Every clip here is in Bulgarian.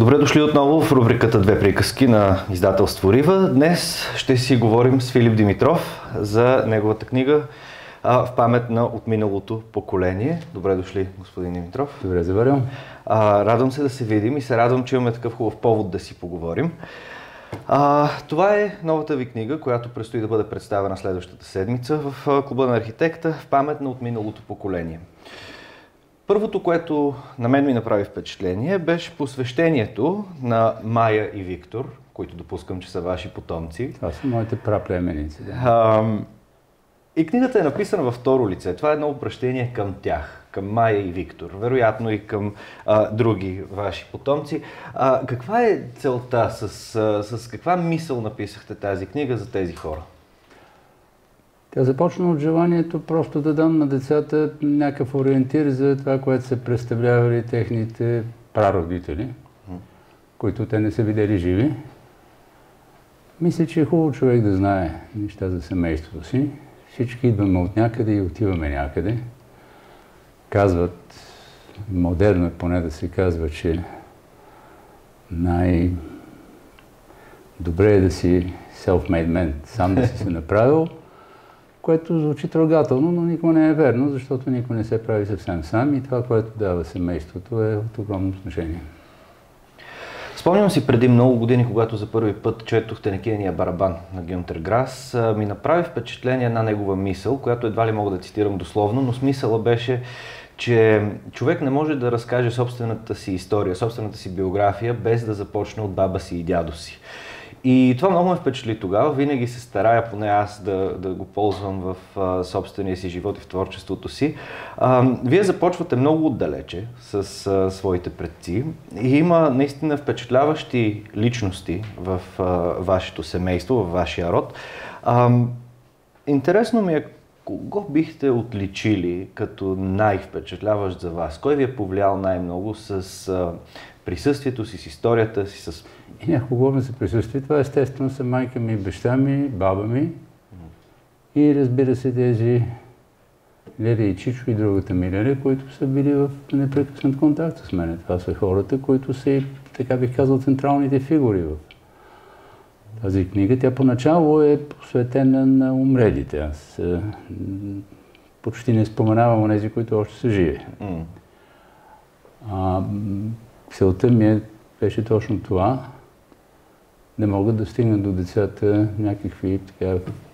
Добре дошли отново в рубриката Две приказки на издателство Рива. Днес ще си говорим с Филип Димитров за неговата книга в памет на отминалото поколение. Добре дошли, господин Димитров. Добре заварил. Радвам се да се видим и се радвам, че имаме такъв хубав повод да си поговорим. Това е новата ви книга, която предстои да бъде представена следващата седмица в Клуба на архитекта в памет на отминалото поколение. Първото, което на мен ми направи впечатление, беше посвещението на Майя и Виктор, които допускам, че са ваши потомци. Това са моите праплеменици. Да. И книгата е написана във второ лице. Това е едно обращение към тях, към Майя и Виктор, вероятно и към други ваши потомци. Каква е целта? С каква мисъл написахте тази книга за тези хора? Тя започна от желанието просто да дам на децата някакъв ориентир за това, което са представлявали техните прародители, които те не са видели живи. Мисля, че е хубаво човек да знае неща за семейството си. Всички идваме от някъде и отиваме някъде. Казват, модерно е поне да се казва, че най-добре е да си self-made man, сам да си се направил, което звучи трогателно, но никога не е верно, защото никой не се прави съвсем сам и това, което дава семейството, е от огромно значение. Спомням си преди много години, когато за първи път четох Тенекияния барабан на Гюнтер Грас, ми направи впечатление една негова мисъл, която едва ли мога да цитирам дословно, но смисъла беше, че човек не може да разкаже собствената си история, собствената си биография, без да започне от баба си и дядо си. И това много ме впечатли тогава. Винаги се старая, поне аз, да го ползвам в собствения си живот и в творчеството си. Вие започвате много отдалече с своите предци и има наистина впечатляващи личности в вашето семейство, в вашия род. Интересно ми е, кого бихте отличили като най-впечатляващ за вас? Кой ви е повлиял най-много с присъствието си, с историята си, с... И няколко говорим за присъствие. Това естествено са майка ми, баща ми, баба ми и разбира се тези Леля и Чичо и другата ми Леля, които са били в непрекъснат контакт с мен. Това са хората, които са и, така бих казал, централните фигури в тази книга. Тя поначало е посветена на умрелите. Аз почти не споменавам онези, които още са живи. Целта ми беше точно това, да могат да стигнат до децата някакви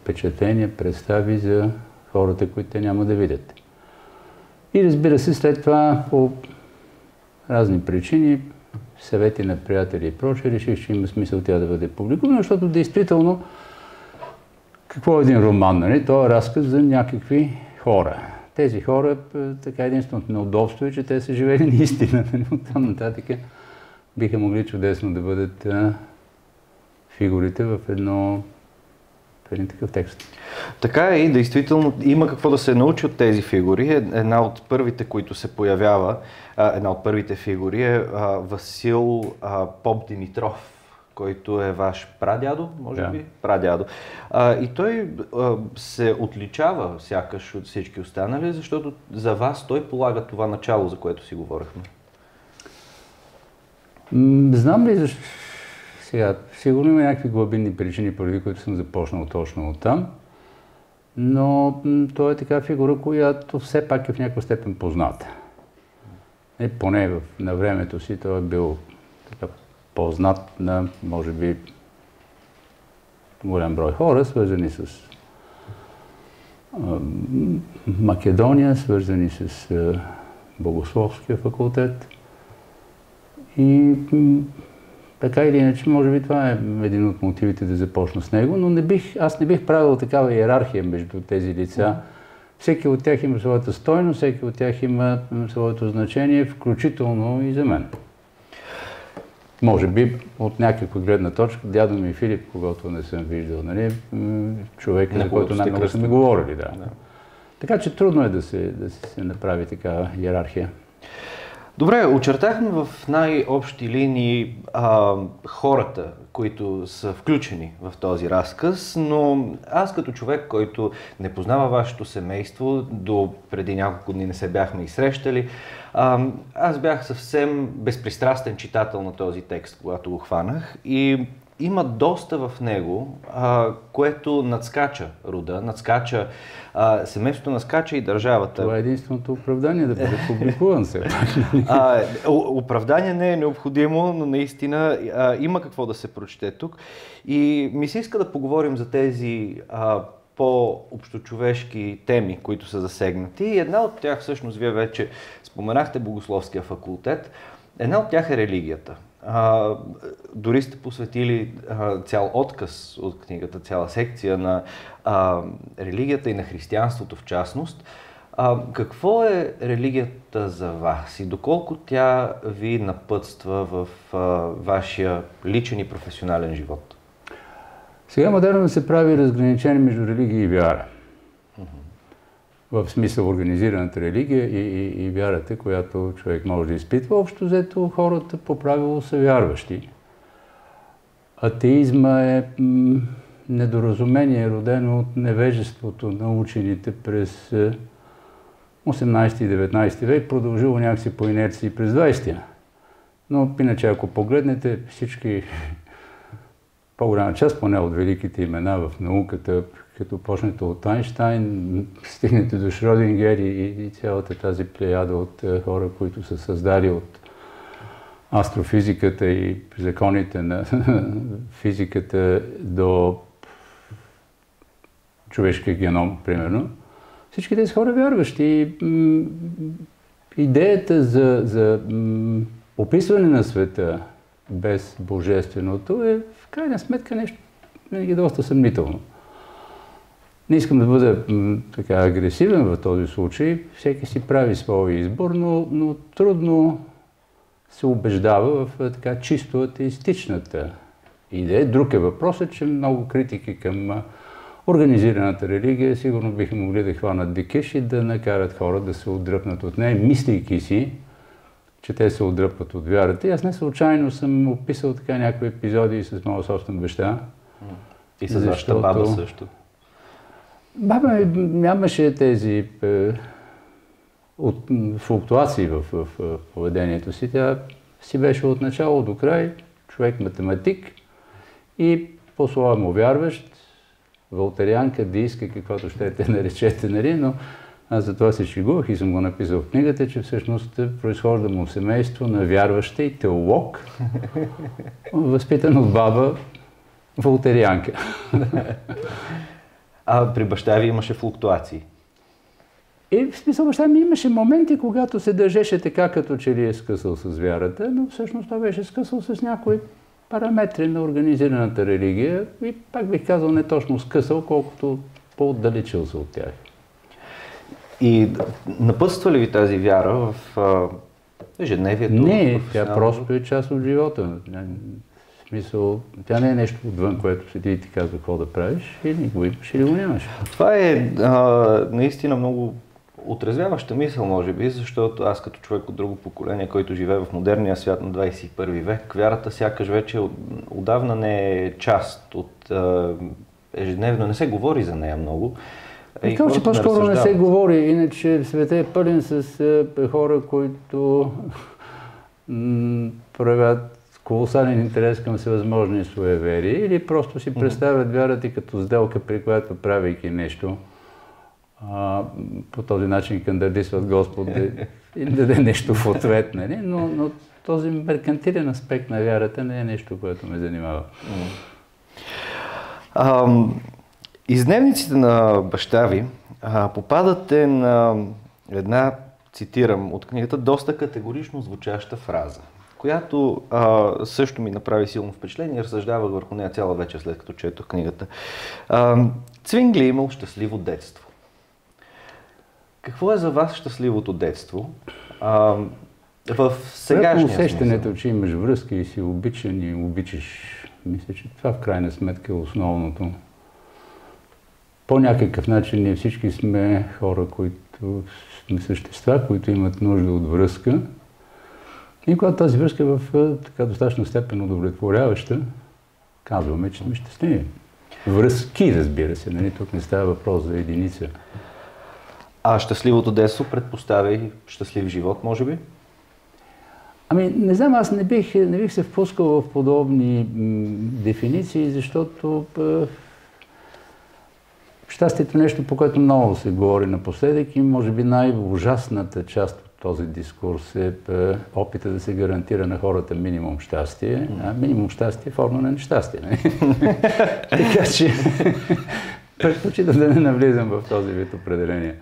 впечатления, представи за хората, които те няма да видят. И разбира се, след това по разни причини, съвети на приятели и прочее, реших, че има смисъл тя да бъде публикувана, защото действително, какво е един роман, нали? Това е разказ за някакви хора. Тези хора, така единственото неудобство е, че те са живели наистина. Оттам нататък биха могли чудесно да бъдат фигурите в един такъв текст. Така е и действително има какво да се научи от тези фигури. Една от първите, които се появява, една от първите фигури е Васил Поп-Димитров, който е ваш прадядо, може би? Прадядо. И той се отличава сякаш от всички останали, защото за вас той полага това начало, за което си говорихме. Знам ли защо? Сега, сигурно има някакви глъбинни причини, поради които съм започнал точно оттам, но той е така фигура, която все пак е в някаква степен позната. Поне на времето си той е бил така познат на, може би, голям брой хора, свързани с Македония, свързани с Богословския факултет. И така или иначе, може би това е един от мотивите да започна с него, но аз не бих правил такава иерархия между тези лица. Всеки от тях има своята стойност, всеки от тях има своето значение, включително и за мен. Може би от някаква гледна точка, дядо ми Филип, когато не съм виждал, нали, човек, за който най-много са ми говорили. Да. Така че трудно е да се направи такава иерархия. Добре, очертахме в най-общи линии хората, които са включени в този разказ, но аз като човек, който не познава вашето семейство, до преди няколко дни не се бяхме и срещали, аз бях съвсем безпристрастен читател на този текст, когато го хванах и има доста в него, което надскача рода, надскача семейството, надскача и държавата. Това е единственото оправдание да бъде публикуван се. Оправдание не е необходимо, но наистина има какво да се прочете тук. И ми се иска да поговорим за тези по-общочовешки теми, които са засегнати. И една от тях, всъщност, вие вече споменахте Богословския факултет. Една от тях е религията. Дори сте посветили цял отказ от книгата, цяла секция на религията и на християнството в частност. Какво е религията за вас и доколко тя ви напътства в вашия личен и професионален живот? Сега модерно се прави разграничение между религия и вяра. В смисъл организираната религия и вярата, която човек може да изпитва. Общо взето хората по правило са вярващи. Атеизма е недоразумение, родено от невежеството на учените през 18 и 19 век, продължило някакси по инерции през 20-я. Но иначе, ако погледнете всички, по-голяма част поне от великите имена в науката, като почнете от Айнщайн, стигнете до Шродингер и цялата тази плеяда от хора, които са създали от астрофизиката и законите на физиката до човешкия геном, примерно. Всички тези хора вярващи. Идеята за описване на света без божественото е в крайна сметка нещо винаги доста съмнително. Не искам да бъда така агресивен в този случай, всеки си прави своя избор, но трудно се убеждава в така чисто атеистичната идея. Друг е въпросът, че много критики към организираната религия сигурно биха могли да хванат дикиш и да накарат хора да се отдръпнат от нея, мислейки си, че те се отдръпват от вярата. И аз не случайно съм описал така някои епизоди с моя собствен баща. И с вашата баба също. Баба нямаше тези флуктуации в поведението си. Тя си беше от начало до край човек математик и по-славно вярващ, волтерианка, диска, каквото ще те наречете, нали, но аз за това се шегувах и съм го написал в книгата, че всъщност произхождам от семейство на вярваща и теолог, възпитан от баба волтерианка. А при баща ви имаше флуктуации? И в смисъл баща ми имаше моменти, когато се държеше така, като че ли е скъсал с вярата, но всъщност той беше скъсал с някои параметри на организираната религия и пак бих казал не точно скъсал, колкото по-отдалечил се от тях. И напътства ли ви тази вяра в ежедневието? Не, тя просто е част от живота. В смисъл, тя не е нещо отвън, което седи и ти казва какво да правиш, или го имаш, или го нямаш. Това е наистина много отрезвяваща мисъл, може би, защото аз като човек от друго поколение, който живее в модерния свят на 21 век, вярата сякаш вече отдавна не е част от ежедневно, не се говори за нея много. Така, че по-скоро не се говори, иначе света е пълен с хора, които проявят колосален интерес към всевъзможни суеверия или просто си представят вярата като сделка, при която правейки нещо, по този начин кандидатстват Господ да им даде нещо в ответ, нали? Но този меркантилен аспект на вярата не е нещо, което ме занимава. Из дневниците на баща ви попадате на една, цитирам от книгата, доста категорично звучаща фраза, която също ми направи силно впечатление и разсъждавах върху нея цяла вечер, след като четох книгата. Цвингли е имал щастливо детство. Какво е за вас щастливото детство? В сегашния усещането, че имаш връзка и си обичан и обичаш, мисля, че това в крайна сметка е основното. По някакъв начин ние всички сме хора, които сме същества, които имат нужда от връзка. И когато тази връзка е в така достатъчно степен удовлетворяваща, казваме, че сме щастливи. Връзки, разбира се, нали? Тук не става въпрос за единица. А щастливото детство предпоставя и щастлив живот, може би? Ами, не знам, аз не бих се впускал в подобни дефиниции, защото щастието е нещо, по което много се говори напоследък и може би най-ужасната част от този дискурс е опита да се гарантира на хората минимум щастие, а минимум щастие е форма на нещастие. Така че предпочитам да не навлизам в този вид определение.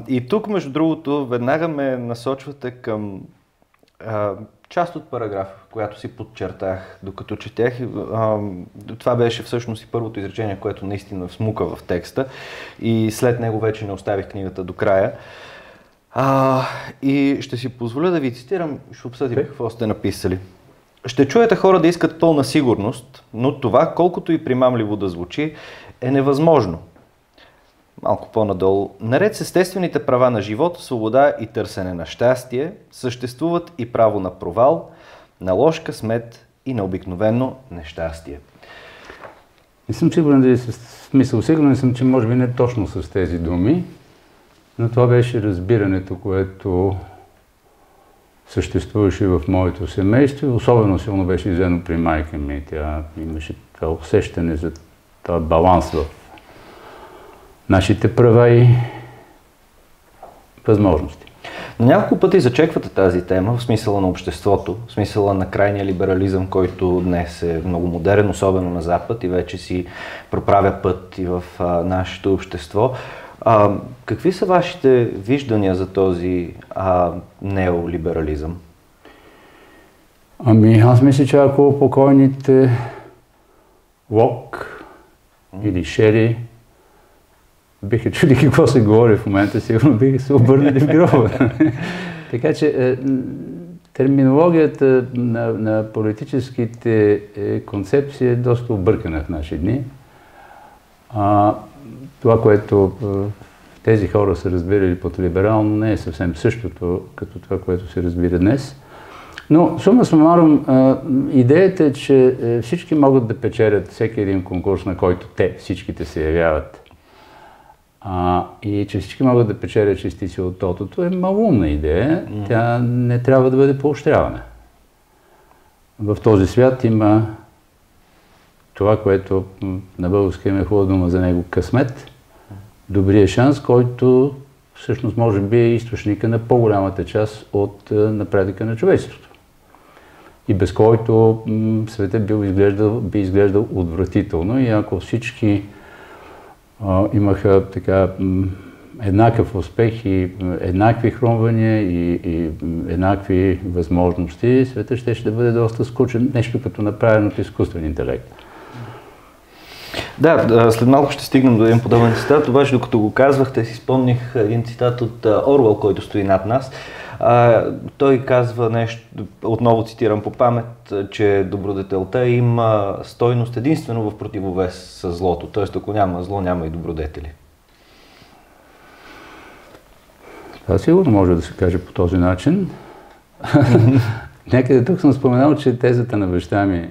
И тук, между другото, веднага ме насочвате към част от параграфа, която си подчертах, докато четях. Това беше всъщност и първото изречение, което наистина всмука в текста и след него вече не оставих книгата до края. И ще си позволя да ви цитирам, ще обсъдим какво сте написали. Ще чуете хора да искат пълна сигурност, но това, колкото и примамливо да звучи, е невъзможно. Малко по-надолу. Наред с естествените права на живот, свобода и търсене на щастие, съществуват и право на провал, на лош късмет и на обикновено нещастие. Не съм сигурен дали с смисъл. Сигурен съм, че може би не точно с тези думи, но това беше разбирането, което съществуваше в моето семейство и особено силно беше иззено при майка ми. Тя имаше това усещане за този баланс в нашите права и възможности. Няколко пъти зачеквате тази тема в смисъла на обществото, в смисъла на крайния либерализъм, който днес е много модерен, особено на Запад и вече си проправя път и в нашето общество. Какви са вашите виждания за този неолиберализъм? Ами аз мисля, че ако покойните Лок или Шери биха чули какво се говори в момента, сигурно биха се обърнали в гроба. Така че терминологията на политическите концепции е доста объркана в наши дни. Това, което тези хора са разбирали под либерално, не е съвсем същото, като това, което се разбира днес. Но, сума сумарум, идеята е, че всички могат да печелят всеки един конкурс, на който всичките се явяват. И че всички могат да печелят частици от тотото е малумна идея. Тя не трябва да бъде поощрявана. В този свят има това, което на български има хубава дума за него късмет, добрия шанс, който всъщност може би е източника на по-голямата част от напредъка на човечеството. И без който светът би изглеждал отвратително и ако всички имаха така еднакъв успех и еднакви хрумвания и еднакви възможности, светът ще да бъде доста скучен, нещо като направено от изкуствен интелект. Да, след малко ще стигнем до един подобен цитат, обаче докато го казвахте, си спомних един цитат от Оруел, който стои над нас. Той казва нещо, отново цитирам по памет, че добродетелта има стойност единствено в противовес с злото. Т.е. ако няма зло, няма и добродетели. Това сигурно може да се каже по този начин. Някъде тук съм споменал, че тезата на баща ми,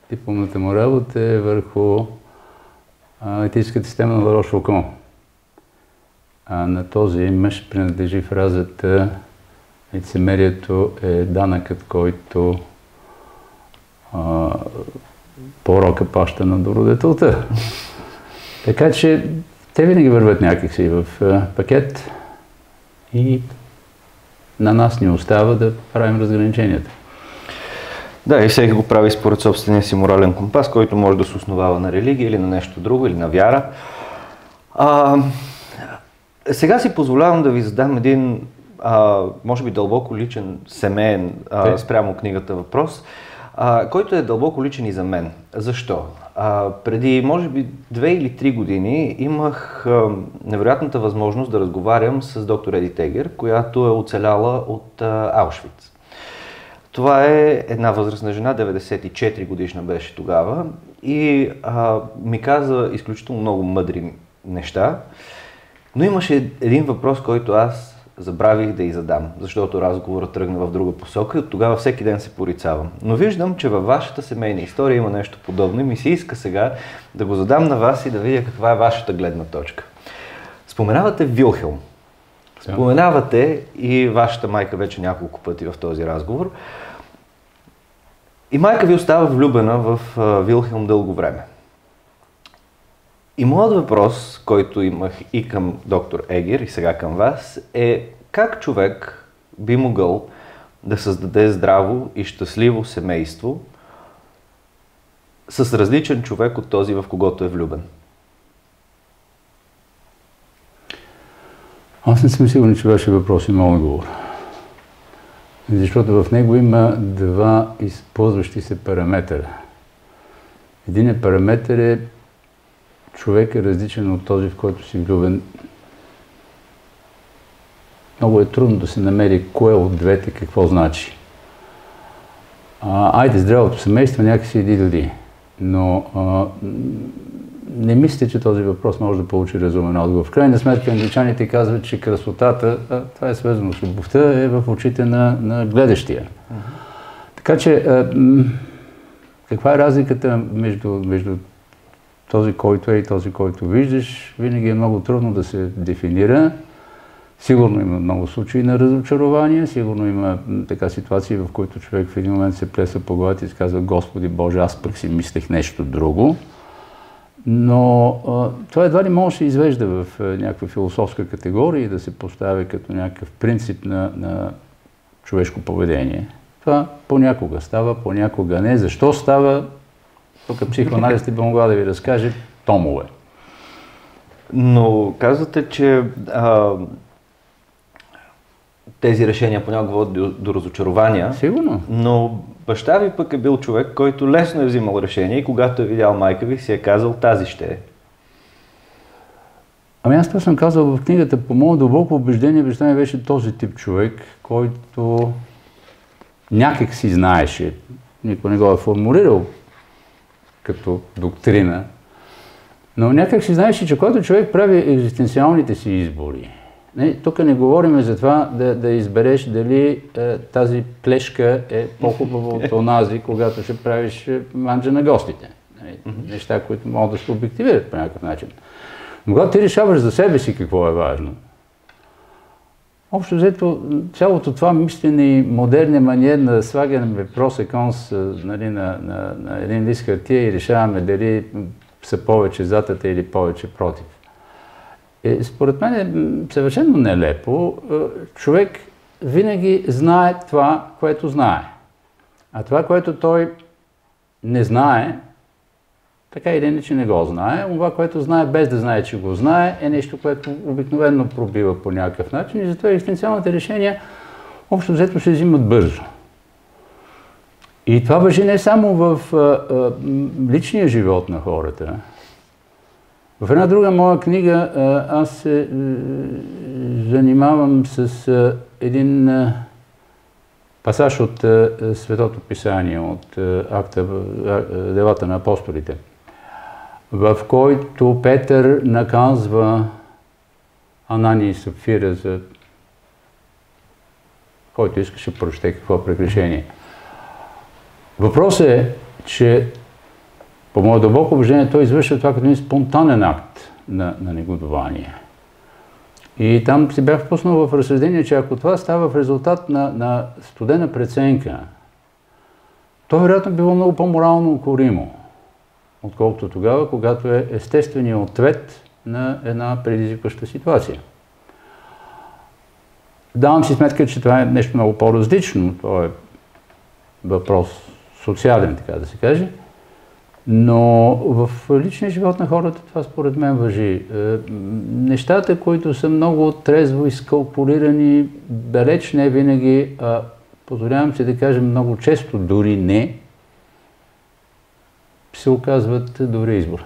дипломната му работа е върху етическата система на Ларош Фуко. На този мъж принадлежи фразата лицемерието е данъкът, който порока плаща на добродетелта. Така че те винаги върват някакси в пакет и на нас ни остава да правим разграниченията. Да, и всеки го прави според собствения си морален компас, който може да се основава на религия или на нещо друго, или на вяра. Сега си позволявам да ви задам един, може би дълбоко личен, семейен, спрямо книгата въпрос, който е дълбоко личен и за мен. Защо? Преди, може би, 2 или 3 години имах невероятната възможност да разговарям с доктор Еди Тегер, която е оцеляла от Аушвиц. Това е една възрастна жена, 94 годишна беше тогава и ми каза изключително много мъдри неща, но имаше един въпрос, който аз забравих да й задам, защото разговорът тръгна в друга посока и от тогава всеки ден се порицавам. Но виждам, че във вашата семейна история има нещо подобно и ми се иска сега да го задам на вас и да видя каква е вашата гледна точка. Споменавате Вилхелм. Споменавате и вашата майка вече няколко пъти в този разговор. И майка ви остава влюбена в Вилхелм дълго време. И моят въпрос, който имах и към доктор Егер, и сега към вас, е как човек би могъл да създаде здраво и щастливо семейство с различен човек от този, в когото е влюбен? Аз не съм сигурен, че вашия въпрос има отговор. Защото в него има два използващи се параметъра. Единият параметър е човек е различен от този, в който си влюбен. Много е трудно да се намери кое от двете какво значи. Айде, здравото семейство някакси иди доди. Но не мисля, че този въпрос може да получи разумен отговор. В крайна сметка англичаните казват, че красотата, това е свързано с любовта, е в очите на гледащия. Така че, каква е разликата между този, който е и този, който виждаш, винаги е много трудно да се дефинира. Сигурно има много случаи на разочарование, сигурно има така ситуации, в които човек в един момент се плеса по главата и се казва: Господи Боже, аз пък си мислех нещо друго. Но това едва ли може да се извежда в някаква философска категория и да се поставя като някакъв принцип на човешко поведение. Това понякога става, понякога не. Защо става? Тук психоанализът би могла да ви разкаже томове. Но казвате, че тези решения понякога водят до разочарования. Сигурно. Но баща ви пък е бил човек, който лесно е взимал решение и когато е видял майка ви, си е казал: тази ще е. Ами аз това съм казал в книгата. По моето дълбоко убеждение, баща ми беше този тип човек, който някак си знаеше, никой не го е формулирал като доктрина, но някак си знаеше, че когато човек прави екзистенциалните си избори, тук не говорим за това да избереш дали тази плешка е по-хубава от онази, когато ще правиш манджа на гостите. Неща, които могат да се обективират по някакъв начин. Но когато ти решаваш за себе си какво е важно, общо взето цялото това мислене и модерния маниер на слагане про-секонс на един лист хартия и решаваме дали са повече затата или повече против. Според мен е съвършено нелепо. Човек винаги знае това, което знае. А това, което той не знае, така или иначе не го знае. Това, което знае без да знае, че го знае, е нещо, което обикновено пробива по някакъв начин. И затова екзистенциалните решения общо взето се взимат бързо. И това важи не само в личния живот на хората. В една друга моя книга аз се занимавам с един пасаж от Светото Писание, от акта Делата на апостолите, в който Петър наказва Анания и Сапфира, за който искаше прочете какво прегрешение. Въпросът е, че по мое дълбоко убеждение той извършва това като един спонтанен акт на негодование. И там си бях впуснал в разсъждение, че ако това става в резултат на студена преценка, то вероятно било много по-морално укоримо, отколкото тогава, когато е естественият ответ на една предизвикваща ситуация. Давам си сметка, че това е нещо много по-различно. Това е въпрос социален, така да се каже. Но в личния живот на хората това според мен важи. Нещата, които са много трезво изкалкулирани, далеч не винаги, позволявам се да кажем много често, дори не, се оказват добър избор.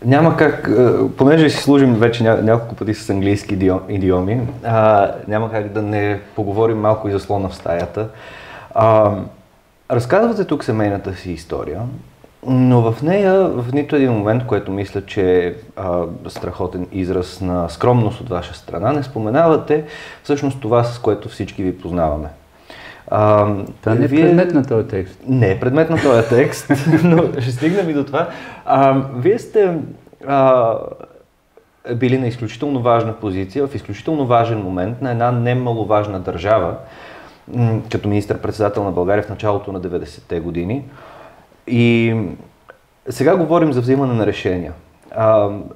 Няма как, понеже си служим вече няколко пъти с английски идиоми, няма как да не поговорим малко и за слона в стаята. Разказвате тук семейната си история Но в нея в нито един момент, което мисля, че е страхотен израз на скромност от ваша страна, не споменавате всъщност това, с което всички ви познаваме. Това не е предмет на този текст. Не е предмет на този текст, но ще стигнем и до това. Вие сте били на изключително важна позиция, в изключително важен момент на една немаловажна държава, като министър-председател на България в началото на 90-те години. И сега говорим за взимане на решения.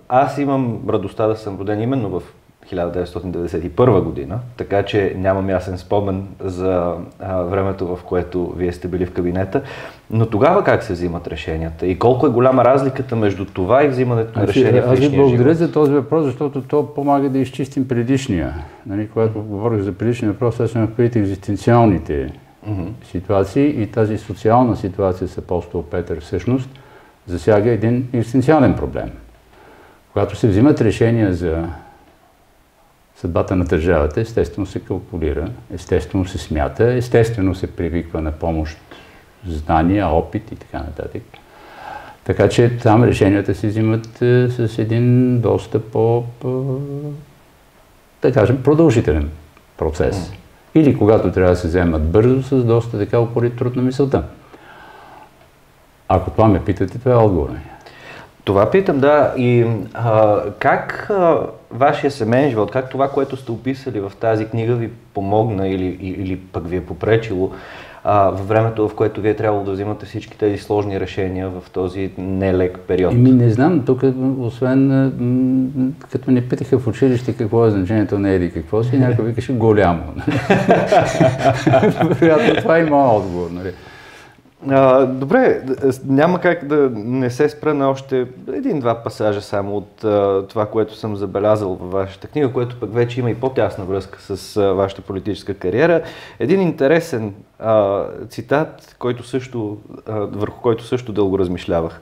Аз имам радостта да съм роден именно в 1991 година, така че нямам ясен спомен за времето, в което вие сте били в кабинета. Но тогава как се взимат решенията и колко е голяма разликата между това и взимането на решения в личния живот? Аз ви благодаря за този въпрос, защото то помага да изчистим предишния. Нали, когато говорих за предишния въпрос, аз съм предвид екзистенциалните ситуации и тази социална ситуация с апостол Петър всъщност засяга един екзистенциален проблем. Когато се взимат решения за съдбата на държавата, естествено се калкулира, естествено се смята, естествено се привиква на помощ знания, опит и така нататък. Така че там решенията се взимат с един доста да кажем, продължителен процес. Или когато трябва да се вземат бързо, с доста така упорит труд на мисълта. Ако това ме питате, това е отговор. Това питам, да. И как вашия семейен живот, как това, което сте описали в тази книга, ви помогна или пък ви е попречило във времето, в което вие трябвало да взимате всички тези сложни решения в този нелек период? Не знам, тук освен като не питаха в училище какво е значението на еди какво си, някой викаше голямо. Вероятно това е моят отговор. Нали? Добре, няма как да не се спра на още един-два пасажа само от това, което съм забелязал във вашата книга, което пък вече има и по-тясна връзка с вашата политическа кариера. Един интересен цитат, върху който също дълго размишлявах.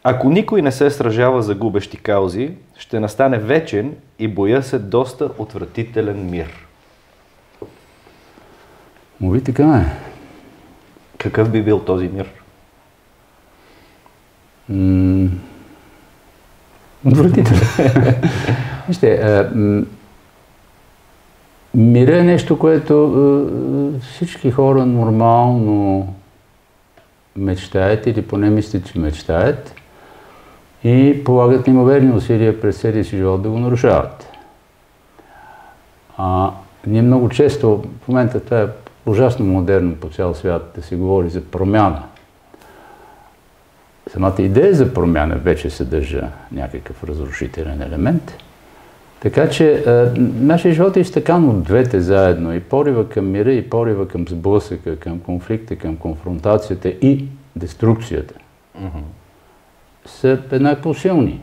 Ако никой не се сражава за губещи каузи, ще настане вечен и боя се доста отвратителен мир. Мови така е. Какъв би бил този мир? Отвратителен. Вижте, мира е нещо, което всички хора нормално мечтаят или поне мислят, че мечтаят и полагат неимоверни усилия през целия си живот да го нарушават. Ние много често, в момента това е ужасно модерно по цял свят да се говори за промяна. Самата идея за промяна вече съдържа някакъв разрушителен елемент. Така че нашия живот е изтъкан от двете заедно. И порива към мира, и порива към сблъсъка, към конфликта, към конфронтацията и деструкцията са еднакво силни.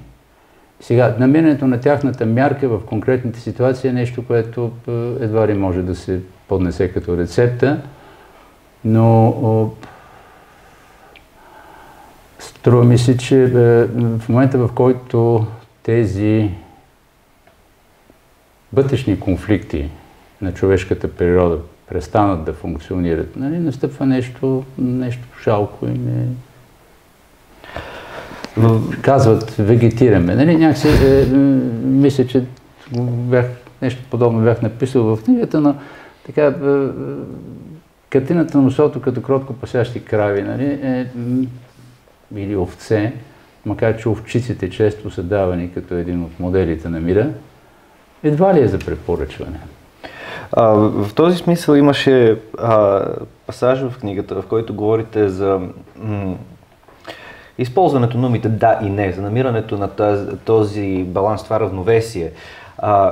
Сега, намирането на тяхната мярка в конкретните ситуации е нещо, което едва ли може да се поднесе като рецепта, но струва ми се, че в момента, в който тези вътрешни конфликти на човешката природа престанат да функционират, нали, настъпва нещо жалко и не... Казват, вегетираме. Нали, някакси, мисля, че нещо подобно бях написал в книгата, но така, картината на мусото като кротко пасящи крави, нали, или овце, макар че овчиците често са давани като един от моделите на мира, едва ли е за препоръчване. В този смисъл имаше пасаж в книгата, в който говорите за използването на думите да и не, за намирането на този баланс, това равновесие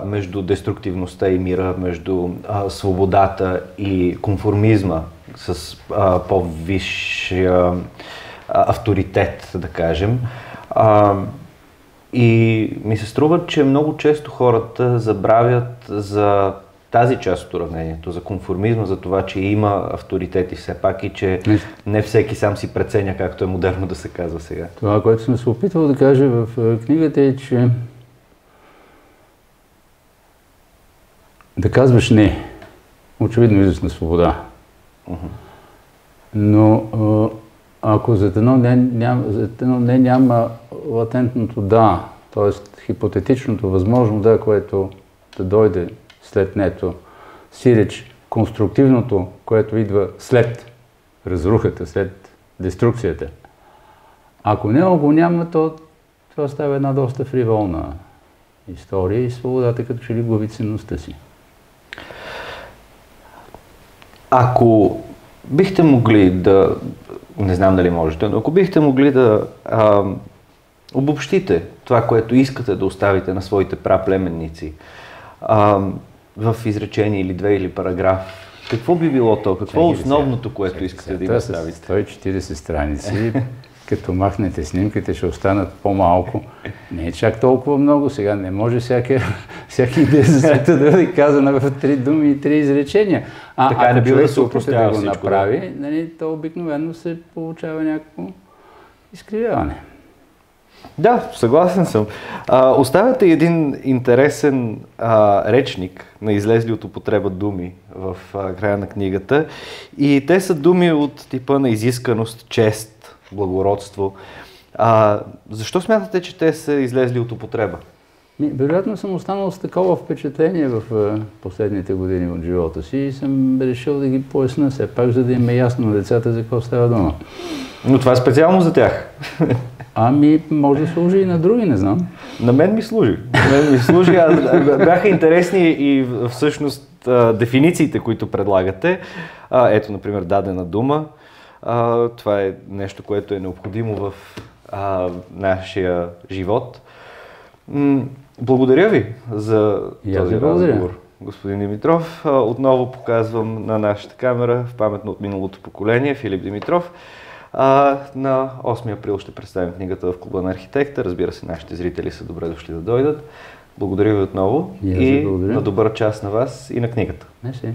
между деструктивността и мира, между свободата и конформизма с по-висшия авторитет, да кажем. И ми се струва, че много често хората забравят за тази част от уравнението, за конформизма, за това, че има авторитети все пак и че не всеки сам си преценя, както е модерно да се казва сега. Това, което съм се опитвал да кажа в книгата е, че да казваш не, очевидно израз на свобода. Но Ако за едно не няма латентното да, т.е. хипотетичното възможно да, което да дойде след нето, сиреч конструктивното, което идва след разрухата, след деструкцията. Ако него го няма, то това става една доста фриволна история и свободата като че ли губи ценността си. Ако бихте могли да, не знам дали можете, но ако бихте могли да обобщите това, което искате да оставите на своите праплеменници в изречение или две или параграф, какво би било то? Какво е основното, което искате да им оставите? 140 страници, като махнете снимките, ще останат по-малко. Не е чак толкова много. Сега не може всяка идея за света да бъде казана в 3 думи и 3 изречения. Така не бива да се опитва да го направи, то обикновено се получава някакво изкривяване. Да, съгласен съм. Оставяте един интересен речник на излезли от употреба думи в края на книгата и те са думи от типа на изисканост, чест, благородство. Защо смятате, че те са излезли от употреба? Вероятно съм останал с такова впечатление в последните години от живота си и съм решил да ги поясня все пак, за да им е ясно на децата за какво става дума. Но това е специално за тях. Може да служи и на други, не знам. На мен ми служи. Бяха интересни и всъщност дефинициите, които предлагате. Ето, например, дадена дума. Това е нещо, което е необходимо в нашия живот. Благодаря ви за този разговор, господин Димитров. Отново показвам на нашата камера в паметно от миналото поколение Филип Димитров. На 8 април ще представим книгата в Клуба на архитекта. Разбира се, нашите зрители са добре дошли да дойдат. Благодаря ви отново и на добър час на вас и на книгата. Merci.